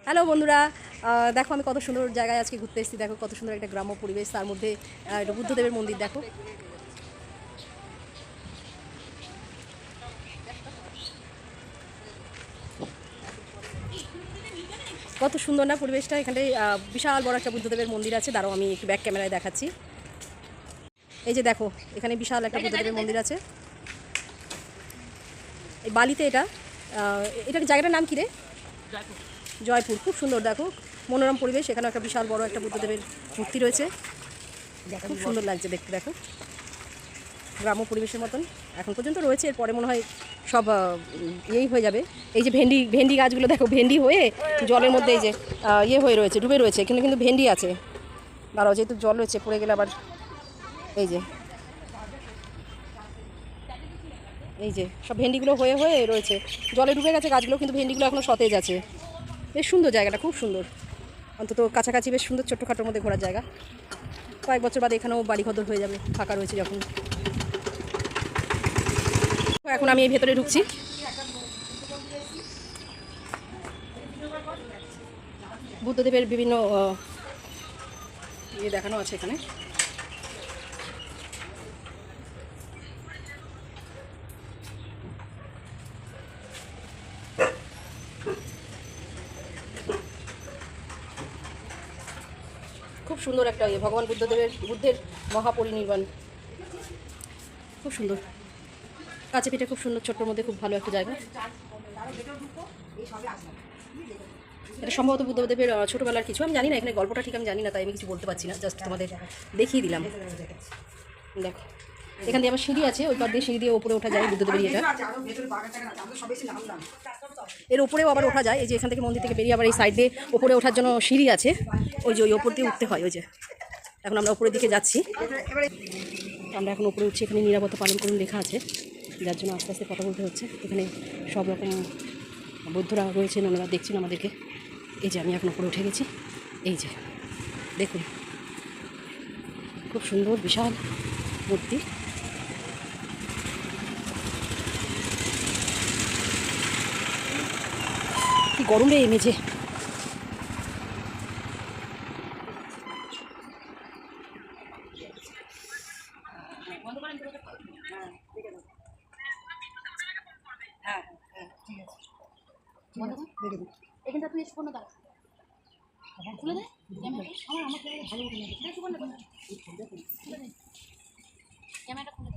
Hello বন্ধুরা, দেখো আমি কত সুন্দর জায়গায় আজকে ঘুরতে এসেছি। দেখো কত সুন্দর একটা গ্রাম্য পরিবেশ, তার মধ্যে একটা বুদ্ধদেবের মন্দির। দেখো কত সুন্দর না পরিবেশটা। এখানে বিশাল বড় একটা বুদ্ধদেবের মন্দির আছে। দাঁড়াও আমি একটু ব্যাক ক্যামেরায় দেখাচ্ছি। এই যে দেখো, এখানে বিশাল একটা বুদ্ধদেবের মন্দির আছে এই বালিতে। এটার জায়গাটার নাম কি রে? জয়পুর। খুব সুন্দর, দেখো মনোরম পরিবেশ। এখানে একটা বিশাল বড় একটা বুদ্ধদেবের মূর্তি রয়েছে, খুব সুন্দর লাগছে দেখতে। দেখো গ্রাম্য পরিবেশের মতন এখন পর্যন্ত রয়েছে, এরপরে মনে হয় সব ইয়েই হয়ে যাবে। এই যে ভেন্ডি ভেন্ডি গাছগুলো দেখো, ভেন্ডি হয়ে জলের মধ্যে এই যে ইয়ে হয়ে রয়েছে, ডুবে রয়েছে। এখানে কিন্তু ভেন্ডি আছে। দাঁড়াও, যেহেতু জল রয়েছে, পড়ে গেলে আবার। এই যে সব ভেন্ডিগুলো হয়ে হয়ে রয়েছে, জলে ডুবে গেছে গাছগুলো, কিন্তু ভেন্ডিগুলো এখনও সতেজ আছে। বেশ সুন্দর জায়গাটা, খুব সুন্দর। অন্তত কাছাকাছি বেশ সুন্দর ছোট্টখাটোর মধ্যে ঘোরার জায়গা। কয়েক বছর বাদে এখানেও বাড়িঘর হয়ে যাবে, ফাঁকা রয়েছে যখন। এখন আমি এই ভেতরে ঢুকছি। বুদ্ধদেবের বিভিন্ন ইয়ে দেখানো আছে এখানে। খুব সুন্দর একটা ভগবান বুদ্ধের মহাপরিনির্বাণ। খুব সুন্দর, কাছে পিঠে খুব সুন্দর, ছোট্টর মধ্যে খুব ভালো একটা জায়গা। এটা সম্ভবত বুদ্ধদেবের ছোটোবেলার কিছু, আমি জানি না, এখানে গল্পটা ঠিক আমি জানি না, তাই আমি কিছু বলতে পারছি না, জাস্ট তোমাদের দেখিয়ে দিলাম। দেখো এখান দিয়ে আবার সিঁড়ি আছে, ওই পার দিয়ে সিঁড়ি দিয়ে ওপরে ওঠা যায় বুদ্ধদেবের এটা। এর উপরেও আবার ওঠা যায়, এই যে এখান থেকে মন্দির থেকে বেরিয়ে আবার এই সাইড দিয়ে ওপরে ওঠার জন্য সিঁড়ি আছে। ওই যে ওই ওপর দিয়ে উঠতে হয়। ওই যে এখন আমরা উপরের দিকে যাচ্ছি, আমরা এখন উপরে উঠছি। এখানে নিরাপত্তা পালন করুন লেখা আছে, যার জন্য আস্তে আস্তে কথা বলতে হচ্ছে। এখানে সব রকম বৌদ্ধরা রয়েছেন, ওনারা দেখছেন আমাদেরকে। এই যে আমি এখন উপরে উঠে গেছি। এই যে দেখুন, খুব সুন্দর বিশাল মূর্তি। কি গরম রে মেঝে। এখানটা তুই এসে দাঁড়া, খুলে দে। আমার ভালো ক্যামেরাটা খুলে